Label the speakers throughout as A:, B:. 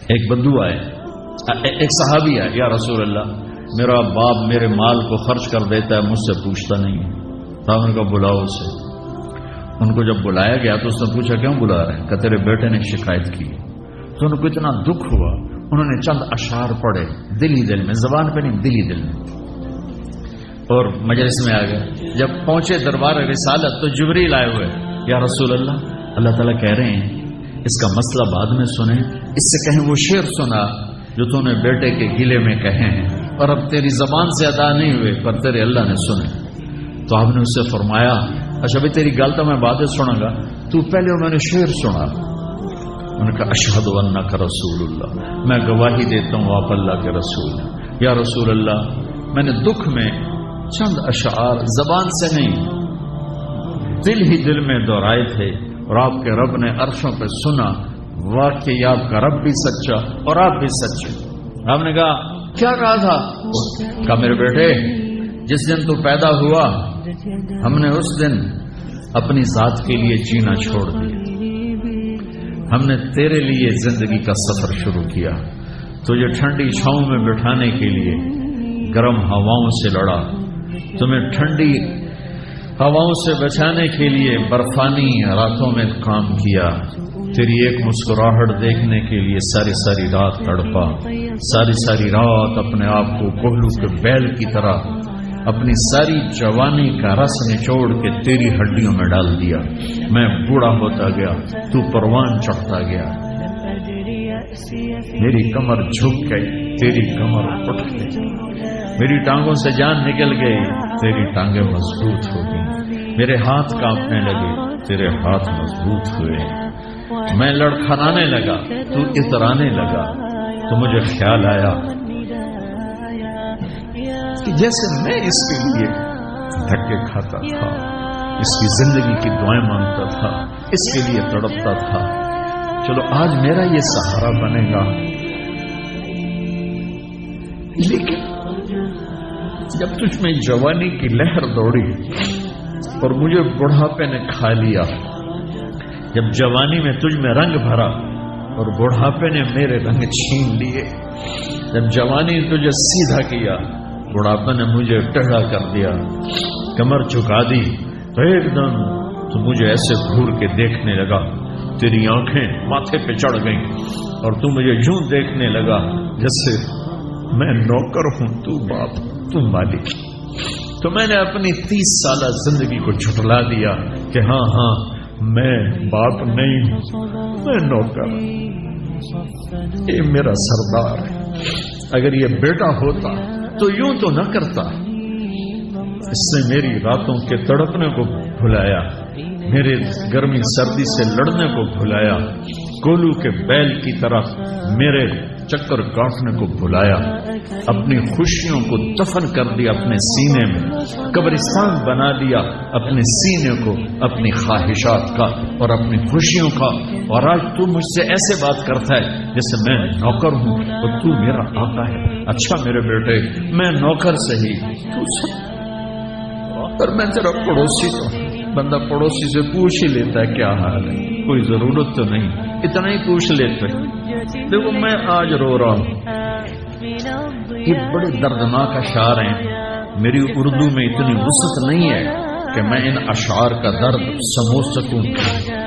A: ایک بدو آئے، ایک صحابی ہے، یا رسول اللہ میرا باپ میرے مال کو خرچ کر دیتا ہے، مجھ سے پوچھتا نہیں ہے۔ صاحب نے کہا بلاؤ اسے۔ ان کو جب بلایا گیا تو اس نے پوچھا کیوں بلا رہے ہیں؟ کہ تیرے بیٹے نے شکایت کی۔ تو ان کو اتنا دکھ ہوا، انہوں نے چند اشعار پڑھے دل ہی دل میں، زبان پہ نہیں، دل ہی دل میں، اور مجلس میں آ گئے۔ جب پہنچے دربار رسالت تو جبریل آئے ہوئے، یا رسول اللہ اللہ تعالیٰ کہہ رہے ہیں اس کا مسئلہ بعد میں سنیں، اس سے کہیں وہ شعر سنا جو تو نے بیٹے کے گلے میں کہے ہیں اور اب تیری زبان سے ادا نہیں ہوئے پر تیرے اللہ نے سنے۔ تو آپ نے اس سے فرمایا اچھا بھی تیری گل تو میں بعد میں سنوں گا، تو پہلے میں نے شعر سنا۔ انہوں نے کہا اشہد انک رسول اللہ، میں گواہی دیتا ہوں آپ اللہ کے رسول ہیں۔ یا رسول اللہ میں نے دکھ میں چند اشعار زبان سے نہیں دل ہی دل میں دہرائے تھے اور آپ کے رب نے عرشوں پہ سنا، واقعی آپ کا رب بھی سچا اور آپ بھی سچے۔ آپ نے کہا کیا کہا تھا؟ کہا میرے بیٹے جس دن تو پیدا ہوا ہم نے اس دن اپنی ذات کے لیے جینا چھوڑ دیا، ہم نے تیرے لیے زندگی کا سفر شروع کیا، تجھے ٹھنڈی چھاؤں میں بٹھانے کے لیے گرم ہواؤں سے لڑا، تمہیں ٹھنڈی ہواؤں سے بچانے کے لیے برفانی راتوں میں کام کیا، تیری ایک مسکراہٹ دیکھنے کے لیے ساری ساری رات تڑپا، ساری ساری رات اپنے آپ کو کوہلو کے بیل کی طرح اپنی ساری جوانی کا رس نچوڑ کے تیری ہڈیوں میں ڈال دیا، میں بوڑھا ہوتا گیا، تو پروان چڑھتا گیا، میری کمر جھک گئی، تیری کمر اٹھ گئی، میری ٹانگوں سے جان نکل گئی، تیری ٹانگیں مضبوط ہو گئی، میرے ہاتھ کانپنے لگے، تیرے ہاتھ مضبوط ہوئے، میں لڑکھڑانے لگا، تو اترانے لگا، تو مجھے خیال آیا کہ جیسے میں اس کے لیے دھکے کھاتا تھا، اس کی زندگی کی دعائیں مانگتا تھا، اس کے لیے تڑپتا تھا، چلو آج میرا یہ سہارا بنے گا۔ لیکن جب تجھ میں جوانی کی لہر دوڑی اور مجھے بڑھاپے نے کھا لیا، جب جوانی میں تجھ میں رنگ بھرا اور بڑھاپے نے میرے رنگ چھین لیے، جب جوانی نے تجھے سیدھا کیا، بڑھاپے نے مجھے ٹیڑھا کر دیا، کمر جھکا دی، تو ایک دم تو مجھے ایسے گھور کے دیکھنے لگا، تیری آنکھیں ماتھے پہ چڑھ گئیں اور تو مجھے یوں دیکھنے لگا جیسے میں نوکر ہوں، تو باپ، تو مالک۔ تو میں نے اپنی 30 سالہ زندگی کو جھٹلا دیا کہ ہاں ہاں میں باپ نہیں ہوں، میں نوکر، یہ میرا سردار ہے۔ اگر یہ بیٹا ہوتا تو یوں تو نہ کرتا، اس نے میری راتوں کے تڑپنے کو بھلایا، میرے گرمی سردی سے لڑنے کو بھلایا، کولو کے بیل کی طرح میرے چکر کاٹنے کو بھلایا، اپنی خوشیوں کو دفن کر دیا اپنے سینے میں، قبرستان بنا دیا اپنے سینے کو، اپنی خواہشات کا اور اپنی خوشیوں کا، اور آج تو مجھ سے ایسے بات کرتا ہے جیسے میں نوکر ہوں اور تو میرا آقا ہے۔ اچھا میرے بیٹے میں نوکر سہی، تو سب، پر میں تیرا پڑوسی تو ہوں، بندہ پڑوسی سے پوچھ ہی لیتا ہے کیا حال ہے، کوئی ضرورت تو نہیں، اتنا ہی پوچھ لیتے۔ دیکھو میں آج رو رہا ہوں، یہ بڑے دردناک اشعار ہیں، میری اردو میں اتنی وسعت نہیں ہے کہ میں ان اشعار کا درد سمجھ سکوں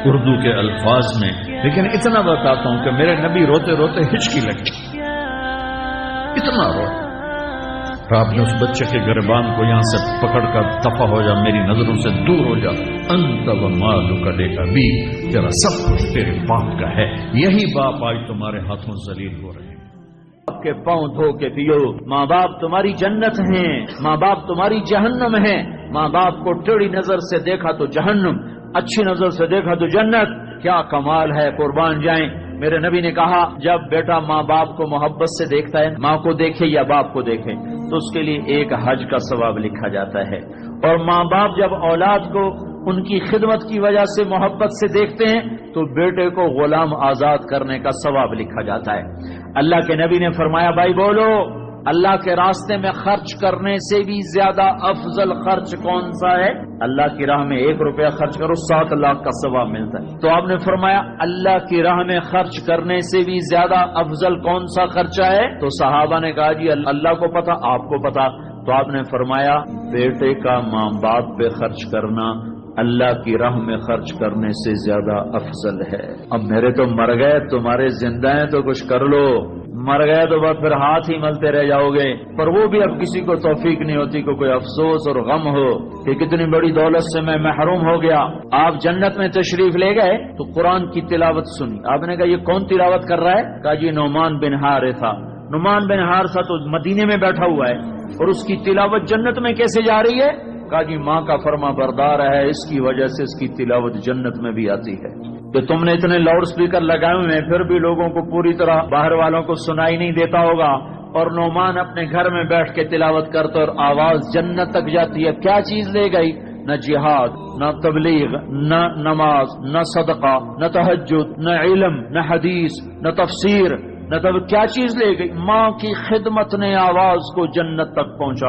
A: اردو کے الفاظ میں، لیکن اتنا بتاتا ہوں کہ میرے نبی روتے روتے ہچکی لگی، اتنا رو، آپ نے اس بچے کے گریبان کو یہاں سے پکڑ کر دفع ہو جا، میری نظروں سے دور ہو جا، انت و مالک لابی، تیرا سب کچھ تیرے باپ کا ہے، یہی باپ آج تمہارے ہاتھوں ذلیل ہو رہے ہیں۔
B: باپ کے پاؤں دھو کے پیو، ماں باپ تمہاری جنت ہیں، ماں باپ تمہاری جہنم ہیں، ماں باپ کو ٹیڑھی نظر سے دیکھا تو جہنم، اچھی نظر سے دیکھا تو جنت، کیا کمال ہے، قربان جائیں۔ میرے نبی نے کہا جب بیٹا ماں باپ کو محبت سے دیکھتا ہے، ماں کو دیکھے یا باپ کو دیکھے، تو اس کے لیے ایک حج کا ثواب لکھا جاتا ہے، اور ماں باپ جب اولاد کو ان کی خدمت کی وجہ سے محبت سے دیکھتے ہیں تو بیٹے کو غلام آزاد کرنے کا ثواب لکھا جاتا ہے۔ اللہ کے نبی نے فرمایا بھائی بولو اللہ کے راستے میں خرچ کرنے سے بھی زیادہ افضل خرچ کون سا ہے؟ اللہ کی راہ میں 1 روپیہ خرچ کرو 7 لاکھ کا ثواب ملتا ہے. تو آپ نے فرمایا اللہ کی راہ میں خرچ کرنے سے بھی زیادہ افضل کون سا خرچہ ہے؟ تو صحابہ نے کہا جی اللہ کو پتا، آپ کو پتا. تو آپ نے فرمایا بیٹے کا ماں باپ پہ خرچ کرنا اللہ کی راہ میں خرچ کرنے سے زیادہ افضل ہے. اب میرے تو مر گئے، تمہارے زندہ ہیں تو کچھ کر لو، مر گئے تو بس پھر ہاتھ ہی ملتے رہ جاؤ گے. پر وہ بھی اب کسی کو توفیق نہیں ہوتی کہ کوئی افسوس اور غم ہو کہ کتنی بڑی دولت سے میں محروم ہو گیا. آپ جنت میں تشریف لے گئے تو قرآن کی تلاوت سنی. آپ نے کہا یہ کون تلاوت کر رہا ہے؟ کہا جی نعمان بن حارثہ. نعمان بن حارثہ تو مدینے میں بیٹھا ہوا ہے اور اس کی تلاوت جنت میں کیسے جا رہی ہے؟ کہا جی ماں کا فرما بردار ہے، اس کی وجہ سے اس کی تلاوت جنت میں بھی آتی ہے. کہ تم نے اتنے لاؤڈ سپیکر لگائے ہوئے ہیں پھر بھی لوگوں کو پوری طرح باہر والوں کو سنائی نہیں دیتا ہوگا، اور نعمان اپنے گھر میں بیٹھ کے تلاوت کرتا اور آواز جنت تک جاتی ہے. کیا چیز لے گئی؟ نہ جہاد، نہ تبلیغ، نہ نماز، نہ صدقہ، نہ تہجد، نہ علم، نہ حدیث، نہ تفسیر، نہ کیا چیز لے گئی؟ ماں کی خدمت نے آواز کو جنت تک پہنچا.